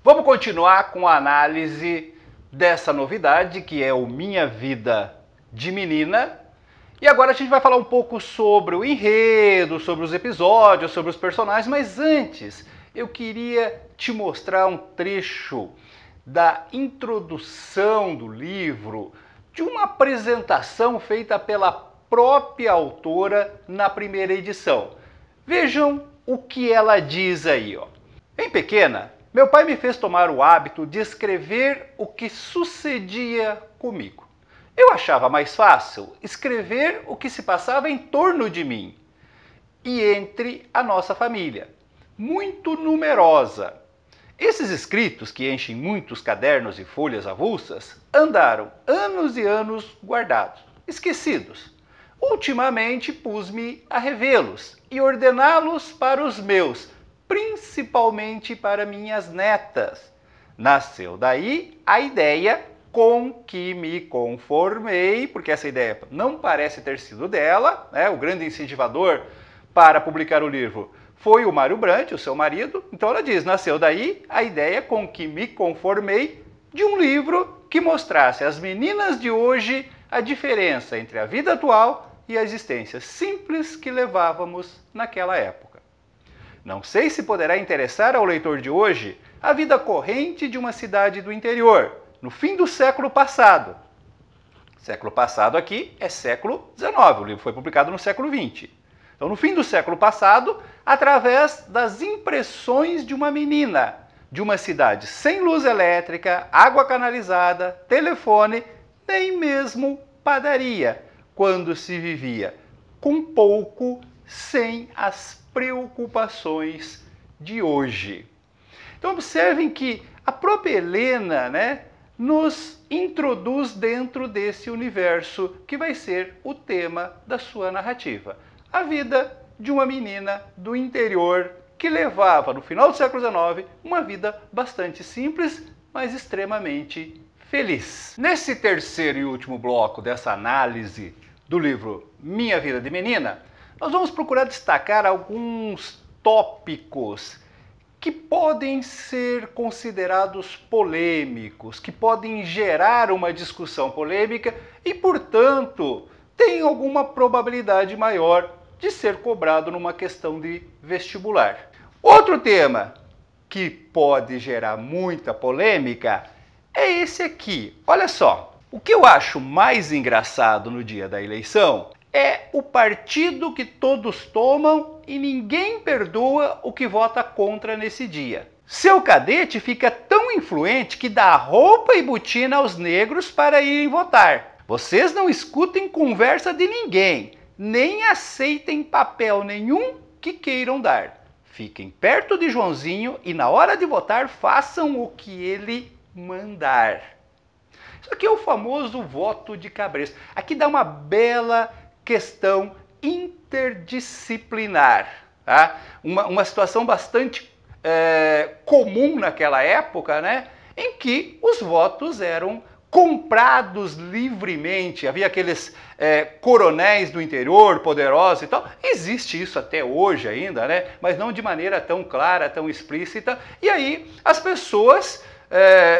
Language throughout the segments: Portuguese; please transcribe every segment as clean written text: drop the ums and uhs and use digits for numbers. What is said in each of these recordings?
Vamos continuar com a análise dessa novidade que é o Minha Vida de Menina. E agora a gente vai falar um pouco sobre o enredo, sobre os episódios, sobre os personagens, mas antes eu queria te mostrar um trecho da introdução do livro, de uma apresentação feita pela própria autora na primeira edição. Vejam o que ela diz aí, ó. Bem pequena, meu pai me fez tomar o hábito de escrever o que sucedia comigo. Eu achava mais fácil escrever o que se passava em torno de mim e entre a nossa família, muito numerosa. Esses escritos, que enchem muitos cadernos e folhas avulsas, andaram anos e anos guardados, esquecidos. Ultimamente pus-me a revê-los e ordená-los para os meus, principalmente para minhas netas. Nasceu daí a ideia com que me conformei, porque essa ideia não parece ter sido dela, né? O grande incentivador para publicar o livro foi o Mário Brandt, o seu marido. Então ela diz, nasceu daí a ideia com que me conformei de um livro que mostrasse às meninas de hoje a diferença entre a vida atual e a existência simples que levávamos naquela época. Não sei se poderá interessar ao leitor de hoje a vida corrente de uma cidade do interior, no fim do século passado. Século passado aqui é século XIX, o livro foi publicado no século XX. Então, no fim do século passado, através das impressões de uma menina, de uma cidade sem luz elétrica, água canalizada, telefone, nem mesmo padaria, quando se vivia com pouco, sem as preocupações de hoje. Então, observem que a própria Helena, nos introduz dentro desse universo que vai ser o tema da sua narrativa. A vida de uma menina do interior que levava, no final do século XIX, uma vida bastante simples, mas extremamente feliz. Nesse terceiro e último bloco dessa análise do livro Minha Vida de Menina, nós vamos procurar destacar alguns tópicos que podem ser considerados polêmicos, que podem gerar uma discussão polêmica e, portanto, tem alguma probabilidade maior de ser cobrado numa questão de vestibular. Outro tema que pode gerar muita polêmica é esse aqui. Olha só, o que eu acho mais engraçado no dia da eleição é o partido que todos tomam e ninguém perdoa o que vota contra nesse dia. Seu cadete fica tão influente que dá roupa e botina aos negros para irem votar. Vocês não escutem conversa de ninguém, nem aceitem papel nenhum que queiram dar. Fiquem perto de Joãozinho e na hora de votar façam o que ele mandar. Isso aqui é o famoso voto de cabresto. Aqui dá uma bela questão interdisciplinar. Tá? Uma situação bastante comum naquela época, em que os votos eram comprados livremente. Havia aqueles coronéis do interior, poderosos e tal. Existe isso até hoje ainda, mas não de maneira tão clara, tão explícita. E aí as pessoas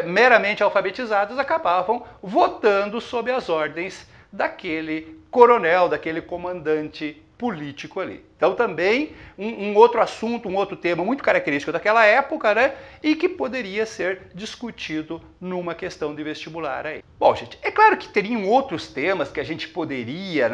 meramente alfabetizadas acabavam votando sob as ordens daquele coronel, daquele comandante político ali. Então também um outro assunto, um outro tema muito característico daquela época, e que poderia ser discutido numa questão de vestibular aí. Bom, gente, é claro que teriam outros temas que a gente poderia,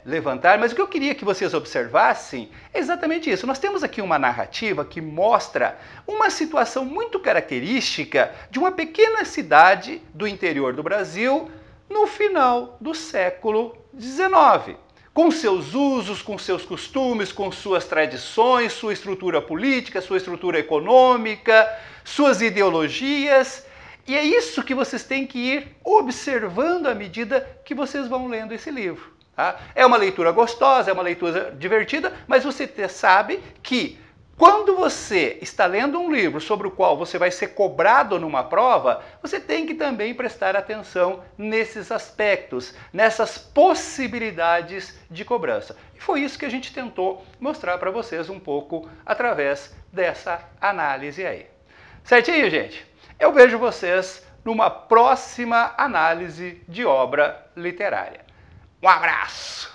levantar, mas o que eu queria que vocês observassem é exatamente isso. Nós temos aqui uma narrativa que mostra uma situação muito característica de uma pequena cidade do interior do Brasil no final do século XIX. Com seus usos, com seus costumes, com suas tradições, sua estrutura política, sua estrutura econômica, suas ideologias. E é isso que vocês têm que ir observando à medida que vocês vão lendo esse livro. Tá? É uma leitura gostosa, é uma leitura divertida, mas você sabe que quando você está lendo um livro sobre o qual você vai ser cobrado numa prova, você tem que também prestar atenção nesses aspectos, nessas possibilidades de cobrança. E foi isso que a gente tentou mostrar para vocês um pouco através dessa análise aí. Certinho, gente? Eu vejo vocês numa próxima análise de obra literária. Um abraço!